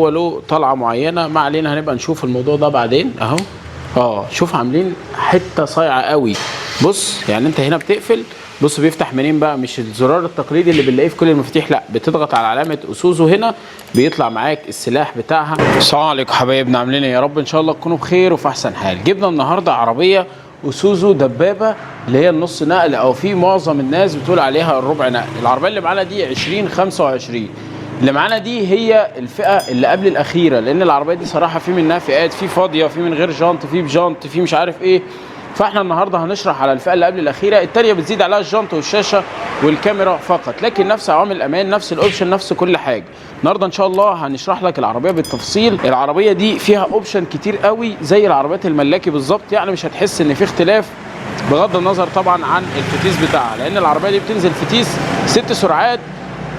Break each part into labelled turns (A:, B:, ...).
A: هو له طلعه معينه، ما علينا، هنبقى نشوف الموضوع ده بعدين اهو. شوف عاملين حته صايعه قوي. بص يعني انت هنا بتقفل، بص بيفتح منين بقى، مش الزرار التقليدي اللي بنلاقيه في كل المفاتيح، لا بتضغط على علامه اسوزو هنا بيطلع معاك السلاح بتاعها. السلام عليكم حبايبنا، عاملين ايه؟ يا رب ان شاء الله تكونوا بخير وفي احسن حال. جبنا النهارده عربيه اسوزو دبابه اللي هي النص نقل، او في معظم الناس بتقول عليها الربع نقل. العربيه اللي معانا دي 2025 اللي معانا دي هي الفئه اللي قبل الاخيره، لان العربيه دي صراحه في منها فئات، في فاضيه، في من غير جانت، في بجانت، في مش عارف ايه. فاحنا النهارده هنشرح على الفئه اللي قبل الاخيره، الثانيه بتزيد عليها الجانت والشاشه والكاميرا فقط، لكن نفس عوامل الامان، نفس الاوبشن، نفس كل حاجه. النهارده ان شاء الله هنشرح لك العربيه بالتفصيل. العربيه دي فيها اوبشن كتير قوي زي العربيات الملاكي بالظبط، يعني مش هتحس ان في اختلاف، بغض النظر طبعا عن الفتيس بتاعها، لان العربيه دي بتنزل فتيس 6 سرعات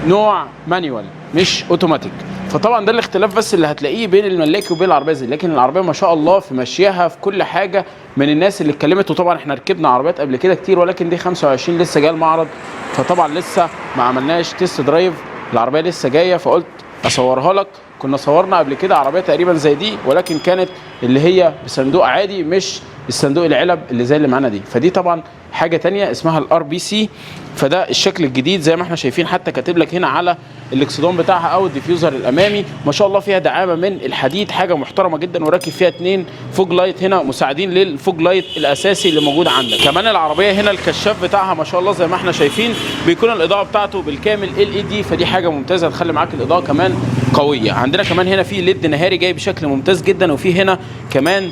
A: نوع مانيوال مش اوتوماتيك. فطبعا ده الاختلاف بس اللي هتلاقيه بين الملاكي وبين العربيه دي، لكن العربيه ما شاء الله في مشيها في كل حاجه من الناس اللي اتكلمت. وطبعا احنا ركبنا عربيات قبل كده كتير، ولكن دي 25 لسه جايه المعرض، فطبعا لسه ما عملناش تيست درايف، العربيه لسه جايه، فقلت اصورها لك. كنا صورنا قبل كده عربيه تقريبا زي دي، ولكن كانت اللي هي بصندوق عادي، مش الصندوق العلب اللي زي اللي معانا دي. فدي طبعا حاجه تانية اسمها الار بي سي، فده الشكل الجديد زي ما احنا شايفين، حتى كاتب لك هنا على الاكسدون بتاعها او الديفيوزر الامامي. ما شاء الله فيها دعامه من الحديد، حاجه محترمه جدا، وراكب فيها 2 فوج لايت هنا مساعدين للفوج لايت الاساسي اللي موجود عندك. كمان العربيه هنا الكشاف بتاعها ما شاء الله زي ما احنا شايفين بيكون الاضاءه بتاعته بالكامل LED، فدي حاجه ممتازه تخلي معاك الاضاءه كمان قويه. عندنا كمان هنا في ليد نهاري جاي بشكل ممتاز جدا، وفي هنا كمان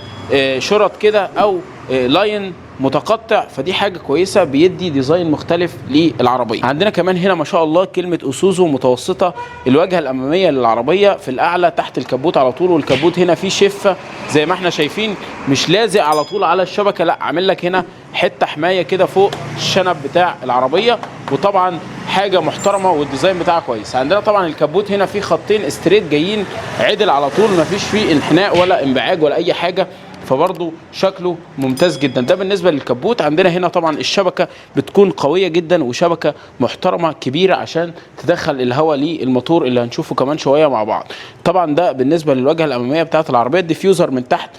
A: شرط كده او لاين متقطع، فدي حاجه كويسه بيدي ديزاين مختلف للعربيه. عندنا كمان هنا ما شاء الله كلمه اسوزو متوسطه الواجهه الاماميه للعربيه في الاعلى تحت الكبوت على طول، والكبوت هنا فيه شفه زي ما احنا شايفين، مش لازق على طول على الشبكه، لا عامل لك هنا حته حمايه كده فوق الشنب بتاع العربيه، وطبعا حاجه محترمه والديزاين بتاعها كويس. عندنا طبعا الكبوت هنا فيه خطين استريت جايين عدل على طول، مفيش فيه انحناء ولا انبعاج ولا اي حاجه، فبرضه شكله ممتاز جدا. ده بالنسبه للكبوت. عندنا هنا طبعا الشبكه بتكون قويه جدا وشبكه محترمه كبيره عشان تدخل الهواء للموتور اللي هنشوفه كمان شويه مع بعض. طبعا ده بالنسبه للواجهه الاماميه بتاعه العربيه. الديفيوزر من تحت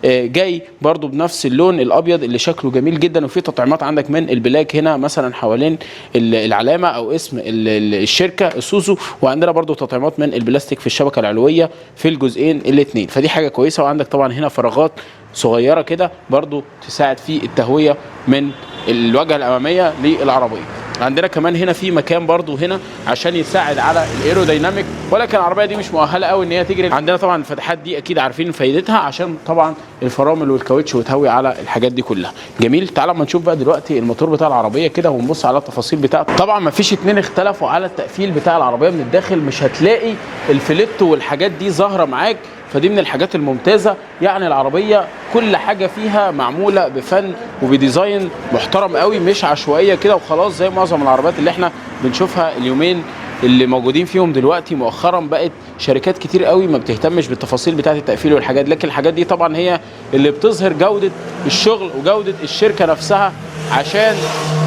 A: جاي برضو بنفس اللون الابيض اللي شكله جميل جدا، وفي تطعيمات عندك من البلاك هنا مثلا حوالين العلامه او اسم الشركه اسوزو، وعندنا برضو تطعيمات من البلاستيك في الشبكه العلويه في الجزئين الاثنين، فدي حاجه كويسه. وعندك طبعا هنا فراغات صغيره كده برضو تساعد في التهويه من الواجهه الاماميه للعربيه. عندنا كمان هنا في مكان برضو هنا عشان يساعد على الايرودايناميك، ولكن العربيه دي مش مؤهله قوي ان هي تجري. عندنا طبعا الفتحات دي اكيد عارفين فايدتها، عشان طبعا الفرامل والكاوتش وتهوي على الحاجات دي كلها. جميل. تعالى اما نشوف بقى دلوقتي الموتور بتاع العربيه كده ونبص على التفاصيل بتاعته. طبعا ما فيش اتنين اختلفوا على التقفيل بتاع العربيه من الداخل، مش هتلاقي الفليت والحاجات دي ظاهره معاك، فدي من الحاجات الممتازه. يعني العربيه كل حاجه فيها معموله بفن وبديزاين محترم قوي، مش عشوائيه كده وخلاص زي معظم العربيات اللي احنا بنشوفها اليومين اللي موجودين فيهم دلوقتي. مؤخرا بقت شركات كتير قوي ما بتهتمش بالتفاصيل بتاعه التقفيل والحاجات، لكن الحاجات دي طبعا هي اللي بتظهر جوده الشغل وجوده الشركه نفسها عشان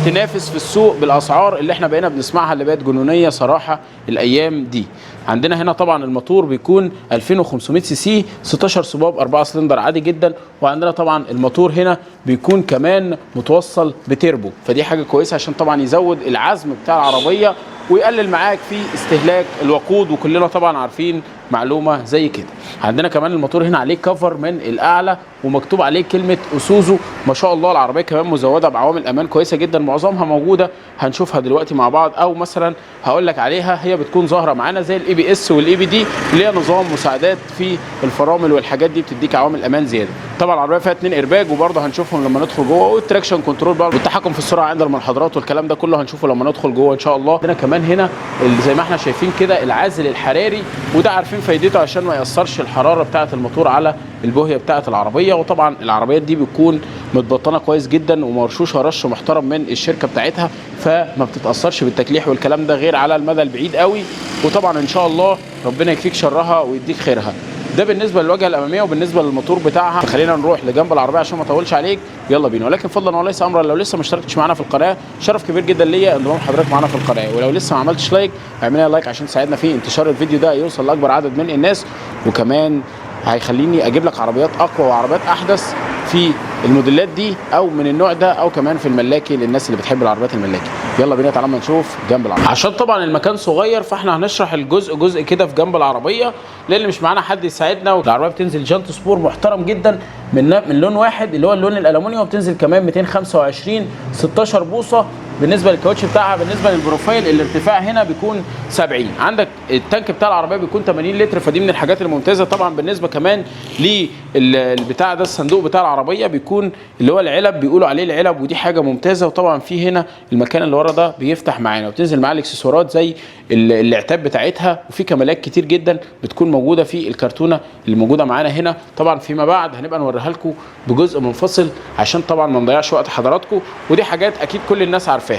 A: تنافس في السوق بالاسعار اللي احنا بقينا بنسمعها اللي بقت جنونيه صراحه الايام دي. عندنا هنا طبعا الموتور بيكون 2500 سي سي 16 صباب 4 سلندر عادي جدا، وعندنا طبعا الموتور هنا بيكون كمان متوصل بتيربو، فدي حاجه كويسه عشان طبعا يزود العزم بتاع العربيه ويقلل معاك في استهلاك الوقود، وكلنا طبعا عارفين معلومه زي كده. عندنا كمان الموتور هنا عليه كفر من الاعلى ومكتوب عليه كلمه اسوزو. ما شاء الله العربيه كمان مزوده بعوامل امان كويسه جدا، معظمها موجوده هنشوفها دلوقتي مع بعض، او مثلا هقول لك عليها هي بتكون ظاهره معانا زي الاي بي اس والاي بي دي اللي هي نظام مساعدات في الفرامل والحاجات دي، بتديك عوامل امان زياده. طبعا العربيه فيها 2 ايرباج وبرضه هنشوفهم لما ندخل جوه، والتراكشن كنترول برضه والتحكم في السرعه عند المنحدرات والكلام ده كله هنشوفه لما ندخل جوه ان شاء الله. عندنا كمان هنا اللي زي ما احنا شايفين كده العازل الحراري، وده عارفين فايدته عشان ما ياثرش الحراره بتاعه الموتور على البوهيه بتاعه العربيه. وطبعا العربيات دي بتكون متبطنه كويس جدا ومرشوشه رش محترم من الشركه بتاعتها، فما بتتاثرش بالتكليح والكلام ده غير على المدى البعيد قوي. وطبعا ان شاء الله ربنا يكفيك شرها ويديك خيرها. ده بالنسبه للواجهه الاماميه وبالنسبه للموتور بتاعها. خلينا نروح لجنب العربيه عشان ما اطولش عليك، يلا بينا. ولكن فضلا وليس امرا، لو لسه ما اشتركتش معانا في القناه شرف كبير جدا ليا انضمام حضرتك معانا في القناه، ولو لسه ما عملتش لايك اعملها لايك عشان تساعدنا في انتشار الفيديو ده يوصل لاكبر عدد من الناس، وكمان هيخليني اجيب لك عربيات اقوى وعربيات احدث في الموديلات دي او من النوع ده، او كمان في الملاكي للناس اللي بتحب العربيات الملاكي. يلا بينا تعالى نشوف جنب العربيه. عشان طبعا المكان صغير فاحنا هنشرح الجزء كده في جنب العربيه، لان مش معانا حد يساعدنا. والعربيه بتنزل جانت سبور محترم جدا من لون واحد اللي هو اللون الالومنيوم، وبتنزل كمان 225 16 بوصه. بالنسبه للكاوتش بتاعها، بالنسبه للبروفايل الارتفاع هنا بيكون 70. عندك التانك بتاع العربيه بيكون 80 لتر، فدي من الحاجات الممتازه. طبعا بالنسبه كمان للبتاع ده الصندوق بتاع العربيه بيكون اللي هو العلب، بيقولوا عليه العلب، ودي حاجه ممتازه. وطبعا في هنا المكان اللي ورا ده بيفتح معانا، وبتنزل معاه الاكسسوارات زي العتاب بتاعتها، وفي كمالات كتير جدا بتكون موجوده في الكرتونه اللي موجوده معانا هنا. طبعا فيما بعد هنبقى نوريها لكم بجزء منفصل عشان طبعا ما نضيعش وقت حضراتكم، ودي حاجات اكيد كل الناس عارفاها.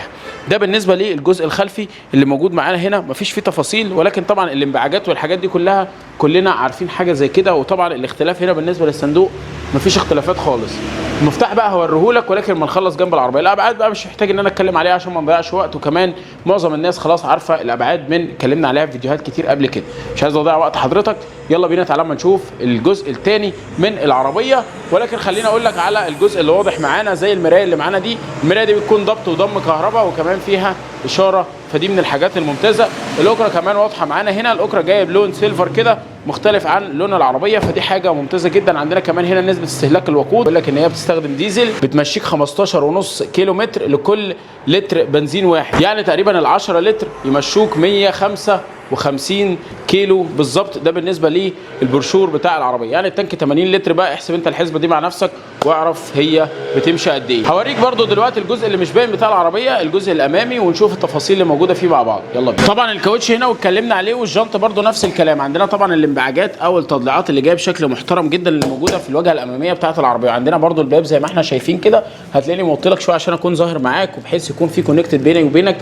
A: ده بالنسبه للجزء الخلفي اللي موجود معانا هنا، مفيش فيه تفاصيل، ولكن طبعا الانبعاجات والحاجات دي كلها كلنا عارفين حاجه زي كده. وطبعا الاختلاف هنا بالنسبه للصندوق مفيش اختلافات خالص. المفتاح بقى هوريهولك، ولكن ما نخلص جنب العربيه. الابعاد بقى مش محتاج ان انا اتكلم عليها عشان ما نضيعش وقت، وكمان معظم الناس خلاص عارفه الابعاد من اتكلمنا عليها في فيديوهات كتير قبل كده، مش عايز اضيع وقت حضرتك. يلا بينا تعالى اما نشوف الجزء الثاني من العربيه. ولكن خليني اقول لك على الجزء اللي واضح معانا، زي المرايه اللي معانا دي. المرايه دي بتكون ضبط وضم كهرباء، وكمان فيها اشاره، فدي من الحاجات الممتازه. الاكره كمان واضحه معانا هنا، الاكره جايه بلون سيلفر كده مختلف عن لون العربيه، فدي حاجه ممتازه جدا. عندنا كمان هنا نسبه استهلاك الوقود، بيقول لك ان هي بتستخدم ديزل، بتمشيك 15.5 كيلو متر لكل لتر بنزين واحد، يعني تقريبا ال 10 لتر يمشوك 155 كيلو بالظبط. ده بالنسبه للبروشور بتاع العربيه، يعني التانك 80 لتر بقى، احسب انت الحسبه دي مع نفسك واعرف هي بتمشي قد ايه. هوريك برده دلوقتي الجزء اللي مش باين بتاع العربيه، الجزء الامامي، ونشوف التفاصيل اللي موجوده فيه مع بعض. يلا بينا. طبعا الكاوتش هنا واتكلمنا عليه، والجنط برده نفس الكلام. عندنا طبعا الانبعاجات او التضليعات اللي جايه بشكل محترم جدا اللي موجوده في الواجهه الاماميه بتاعه العربيه. عندنا برده الباب زي ما احنا شايفين كده، هتلاقيني موطي لك شويه عشان اكون ظاهر معاك، وبحيث يكون في كونكتد بيني وبينك،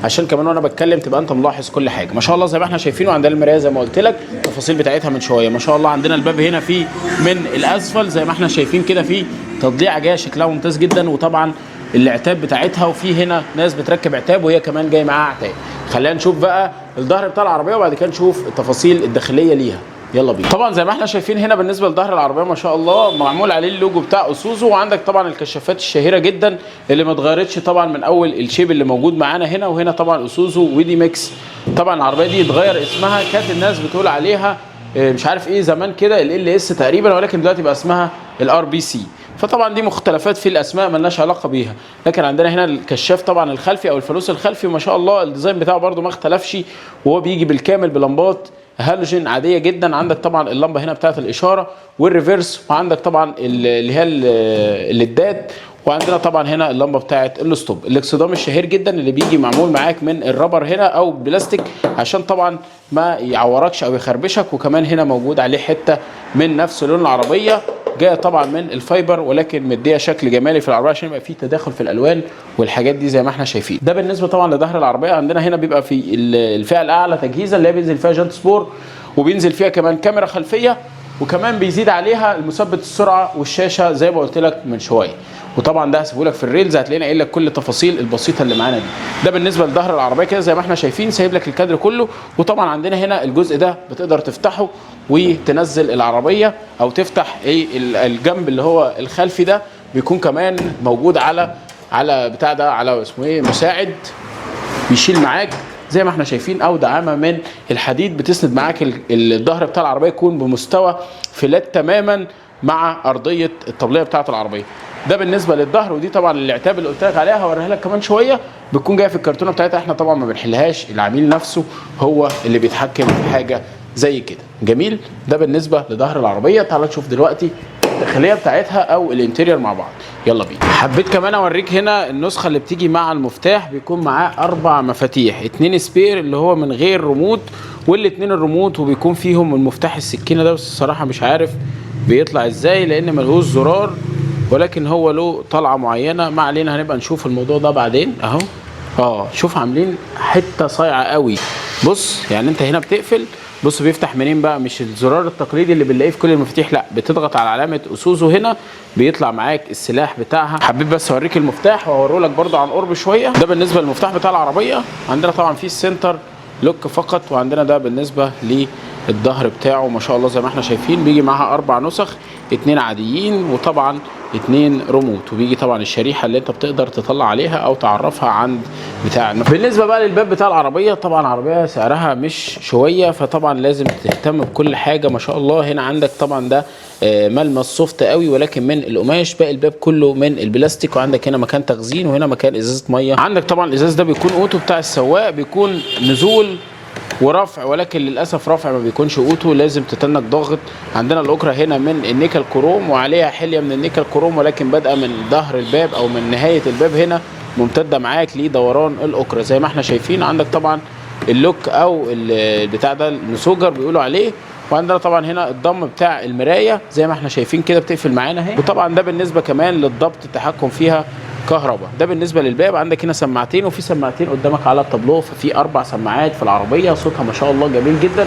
A: عشان كمان وانا بتكلم تبقى انت ملاحظ كل حاجه. ما شاء الله زي ما احنا شايفين. وعندنا المرايه زي ما قلت لك التفاصيل بتاعتها من شويه، ما شاء الله. عندنا الباب هنا فيه من الاسفل زي ما احنا شايفين كده، فيه تضليعه جايه شكلها ممتاز جدا، وطبعا العتاب بتاعتها، وفي هنا ناس بتركب عتاب وهي كمان جاي معاها عتاب. خلينا نشوف بقى الظهر بتاع العربيه، وبعد كده نشوف التفاصيل الداخليه ليها. يلا بينا. طبعا زي ما احنا شايفين هنا بالنسبه لظهر العربيه ما شاء الله معمول عليه اللوجو بتاع اسوزو، وعندك طبعا الكشافات الشهيره جدا اللي ما اتغيرتش طبعا من اول الشيب اللي موجود معانا هنا. وهنا طبعا اسوزو ودي ميكس. طبعا العربيه دي اتغير اسمها، كانت الناس بتقول عليها مش عارف ايه زمان كده ال اس تقريبا، ولكن دلوقتي بقى اسمها الار بي سي. فطبعا دي مختلفات في الاسماء مالناش علاقه بيها. لكن عندنا هنا الكشاف طبعا الخلفي او الفانوس الخلفي، ما شاء الله الديزاين بتاعه برده ما اختلفش، وهو بيجي بالكامل بلمبات هالوجين عاديه جدا. عندك طبعا اللمبه هنا بتاعت الاشاره والريفرس، وعندك طبعا اللي هي الليدات، وعندنا طبعا هنا اللمبه بتاعت الستوب. الاكسدام الشهير جدا اللي بيجي معمول معاك من الرابر هنا او بلاستيك، عشان طبعا ما يعوركش او يخربشك. وكمان هنا موجود عليه حته من نفس لون العربيه، جايه طبعا من الفايبر، ولكن مديه شكل جمالي في العربيه عشان يبقى فيه تداخل في الالوان والحاجات دي زي ما احنا شايفين. ده بالنسبه طبعا لظهر العربيه. عندنا هنا بيبقى في الفئه الاعلى تجهيزا اللي هي بينزل فيها جانت سبور، وبينزل فيها كمان كاميرا خلفيه، وكمان بيزيد عليها المثبت السرعه والشاشه زي ما قلت لك من شويه. وطبعا ده هسيبه لك في الريلز، هتلاقيني قايل لك كل التفاصيل البسيطه اللي معانا دي. ده بالنسبه لظهر العربيه كده زي ما احنا شايفين، سايب لك الكادر كله. وطبعا عندنا هنا الجزء ده بتقدر تفتحه وتنزل العربيه، او تفتح ايه الجنب اللي هو الخلفي ده، بيكون كمان موجود على بتاع ده، على اسمه ايه، مساعد بيشيل معاك زي ما احنا شايفين، او دعامه من الحديد بتسند معاك الظهر بتاع العربيه يكون بمستوى فلات تماما مع ارضيه الطبليه بتاعه العربيه. ده بالنسبه للظهر. ودي طبعا العتاب اللي قلت لك عليها هوريها لك كمان شويه، بتكون جايه في الكرتونه بتاعتها. احنا طبعا ما بنحلهاش، العميل نفسه هو اللي بيتحكم في حاجه زي كده. جميل. ده بالنسبه لظهر العربيه. تعال نشوف دلوقتي الداخليه بتاعتها او الانتيريور مع بعض. يلا بينا. حبيت كمان اوريك هنا النسخه اللي بتيجي مع المفتاح، بيكون معاه 4 مفاتيح، 2 سبير اللي هو من غير ريموت، والاتنين الريموت، وبيكون فيهم المفتاح السكينه ده، بس الصراحه مش عارف بيطلع ازاي لان ملهوش زرار، ولكن هو له طلعه معينه. ما علينا، هنبقى نشوف الموضوع ده بعدين. اهو شوف عاملين حته صايعه قوي. بص يعني انت هنا بتقفل بص بيفتح منين بقى، مش الزرار التقليدي اللي بنلاقيه في كل المفاتيح، لا بتضغط على علامه اسوزو هنا بيطلع معاك السلاح بتاعها. حبيت بس اوريك المفتاح واوريه لك برده عن قرب شويه. ده بالنسبه للمفتاح بتاع العربيه. عندنا طبعا في السنتر لوك فقط، وعندنا ده بالنسبه للظهر بتاعه ما شاء الله زي ما احنا شايفين بيجي معاها 4 نسخ، 2 عاديين وطبعا 2 ريموت، وبيجي طبعا الشريحه اللي انت بتقدر تطلع عليها او تعرفها عند بتاع. بالنسبه بقى للباب بتاع العربيه، طبعا العربيه سعرها مش شويه، فطبعا لازم تهتم بكل حاجه ما شاء الله. هنا عندك طبعا ده ملمس سوفت قوي ولكن من القماش، باقي الباب كله من البلاستيك، وعندك هنا مكان تخزين وهنا مكان ازازه ميه. عندك طبعا الازاز ده بيكون اوتو بتاع السواق، بيكون نزول ورفع، ولكن للاسف رفع ما بيكونش اوتو، لازم تتنك ضاغط. عندنا الاكره هنا من النيكل كروم وعليها حليه من النيكل كروم، ولكن بادئه من ظهر الباب او من نهايه الباب هنا ممتده معاك لدوران الاكره زي ما احنا شايفين. عندك طبعا اللوك او البتاع ده المسوجر بيقولوا عليه، وعندنا طبعا هنا الضم بتاع المرايه زي ما احنا شايفين كده بتقفل معانا اهي. وطبعا ده بالنسبه كمان للضبط التحكم فيها كهرباء. ده بالنسبه للباب. عندك هنا سماعتين، وفي سماعتين قدامك على التابلو، ففي 4 سماعات في العربيه، صوتها ما شاء الله جميل جدا.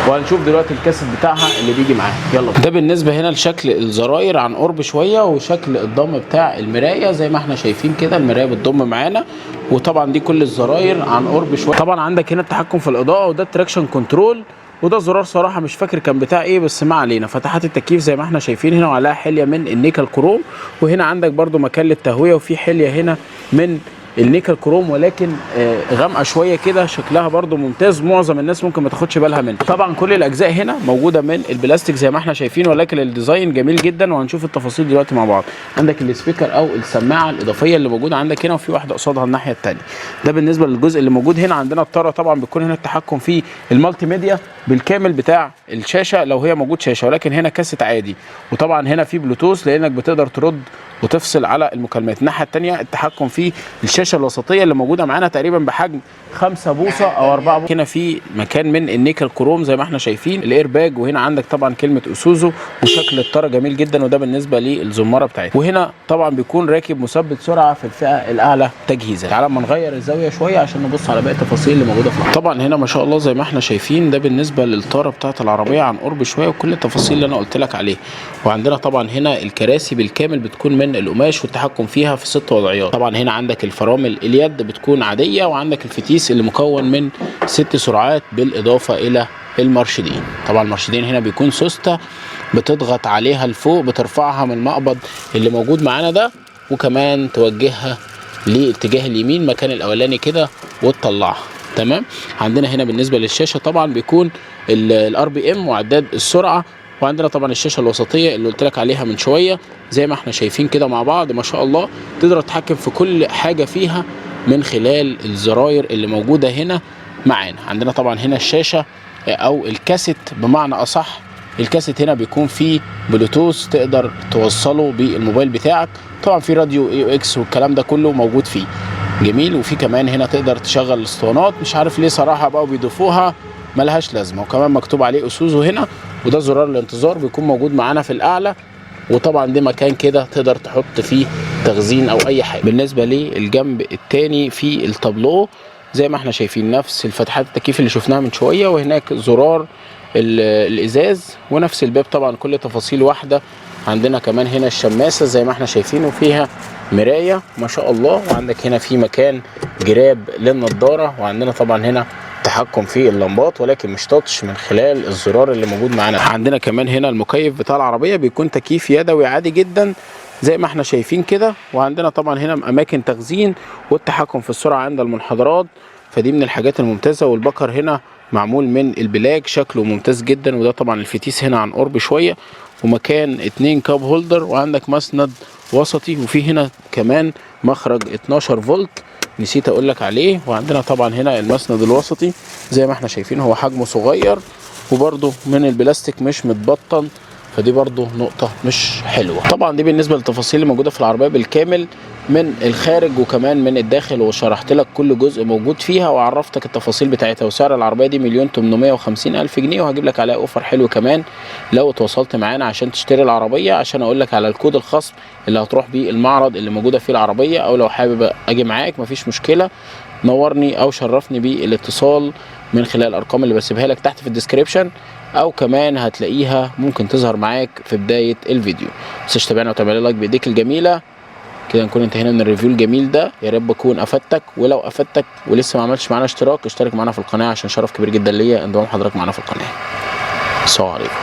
A: وهنشوف دلوقتي الكاسيت بتاعها اللي بيجي معاها. يلا. ده بالنسبه هنا لشكل الزراير عن قرب شويه، وشكل الضم بتاع المرايه زي ما احنا شايفين كده، المرايه بتضم معانا، وطبعا دي كل الزراير عن قرب شويه. طبعا عندك هنا التحكم في الاضاءه، وده التراكشن كنترول، وده زرار صراحه مش فاكر كان بتاع ايه بس ما علينا. فتحات التكييف زي ما احنا شايفين هنا وعليها حليه من النيكل كروم، وهنا عندك برده مكان للتهويه، وفي حليه هنا من النيكل كروم ولكن غامقه شويه كده، شكلها برده ممتاز، معظم الناس ممكن ما تاخدش بالها منه. طبعا كل الاجزاء هنا موجوده من البلاستيك زي ما احنا شايفين، ولكن الديزاين جميل جدا، وهنشوف التفاصيل دلوقتي مع بعض. عندك السبيكر او السماعه الاضافيه اللي موجوده عندك هنا، وفي واحده قصادها الناحيه الثانيه. ده بالنسبه للجزء اللي موجود هنا. عندنا الطاره طبعا بيكون هنا التحكم في المالتي ميديا بالكامل بتاع الشاشه لو هي موجود شاشه، ولكن هنا كاسيت عادي، وطبعا هنا في بلوتوث لانك بتقدر ترد وتفصل على المكالمات. الناحيه الثانيه التحكم في الشاشه الوسطيه اللي موجوده معانا تقريبا بحجم 5 بوصه او 4 بوصه. هنا في مكان من النيكل كروم زي ما احنا شايفين، الاير باج، وهنا عندك طبعا كلمه اسوزو، وشكل الطاره جميل جدا، وده بالنسبه للزماره بتاعتها. وهنا طبعا بيكون راكب مثبت سرعه في الفئه الاعلى تجهيزا. تعالى اما نغير الزاويه شويه عشان نبص على باقي التفاصيل اللي موجوده في طبعا هنا ما شاء الله زي ما احنا شايفين. ده بالنسبه للطاره بتاعه العربيه عن قرب شويه، وكل التفاصيل اللي انا قلت لك عليها. وعندنا طبعا هنا الكراسي بالكامل بتكون من القماش، والتحكم فيها في 6 وضعيات. طبعا هنا عندك الفرامل اليد بتكون عاديه، وعندك الفتيس اللي مكون من 6 سرعات بالاضافه الى المرشدين. طبعا المرشدين هنا بيكون سوسته بتضغط عليها لفوق بترفعها من المقبض اللي موجود معانا ده، وكمان توجهها لاتجاه اليمين مكان الاولاني كده وتطلعها. تمام. عندنا هنا بالنسبه للشاشه طبعا بيكون الار بي ام وعداد السرعه، وعندنا طبعا الشاشه الوسطيه اللي قلت لك عليها من شويه زي ما احنا شايفين كده مع بعض ما شاء الله. تقدر تتحكم في كل حاجه فيها من خلال الزراير اللي موجوده هنا معانا. عندنا طبعا هنا الشاشه او الكاسيت بمعنى اصح، الكاسيت هنا بيكون فيه بلوتوث تقدر توصله بالموبايل بتاعك. طبعا في راديو اي اكس والكلام ده كله موجود فيه جميل. وفي كمان هنا تقدر تشغل الاسطوانات، مش عارف ليه صراحه بقوا بيضيفوها ملهاش لازمه. وكمان مكتوب عليه اسوزو هنا، وده زرار الانتظار بيكون موجود معانا في الاعلى، وطبعا ده مكان كده تقدر تحط فيه تخزين او اي حاجه. بالنسبه للجنب الثاني في التابلو زي ما احنا شايفين نفس الفتحات التكييف اللي شفناها من شويه، وهناك زرار الازاز، ونفس الباب طبعا كل تفاصيل واحده. عندنا كمان هنا الشماسه زي ما احنا شايفين، وفيها مرايه ما شاء الله. وعندك هنا في مكان جراب للنضاره، وعندنا طبعا هنا تحكم في اللمبات ولكن مش تاتش من خلال الزرار اللي موجود معانا. عندنا كمان هنا المكيف بتاع العربيه بيكون تكييف يدوي عادي جدا زي ما احنا شايفين كده. وعندنا طبعا هنا اماكن تخزين والتحكم في السرعه عند المنحدرات، فدي من الحاجات الممتازه. والبكر هنا معمول من البلاك شكله ممتاز جدا. وده طبعا الفتيس هنا عن قرب شويه، ومكان 2 كاب هولدر، وعندك مسند وسطي، وفي هنا كمان مخرج 12 فولت نسيت اقول لك عليه. وعندنا طبعا هنا المسند الوسطي زي ما احنا شايفين، هو حجمه صغير وبرده من البلاستيك مش متبطن، فدي برضو نقطة مش حلوة. طبعا دي بالنسبة للتفاصيل اللي موجودة في العربية بالكامل من الخارج وكمان من الداخل، وشرحت لك كل جزء موجود فيها وعرفتك التفاصيل بتاعتها. وسعر العربية دي 1,850,000 جنيه، وهجيب لك عليها اوفر حلو كمان لو اتواصلت معانا عشان تشتري العربية، عشان اقول لك على الكود الخاص اللي هتروح بيه المعرض اللي موجودة فيه العربية. او لو حابب اجي معاك مفيش مشكلة، نورني او شرفني بالاتصال من خلال الارقام اللي بسيبها لك تحت في الديسكريبشن، او كمان هتلاقيها ممكن تظهر معاك في بدايه الفيديو. متنساش تتابعنا وتعمل لي لايك بايديك الجميله. كده نكون انتهينا من الريفيو الجميل ده، يا رب اكون افدتك، ولو افدتك ولسه ما عملتش معانا اشتراك، اشترك معانا في القناه عشان شرف كبير جدا ليا انضمام حضرتك معانا في القناه. السلام عليكم.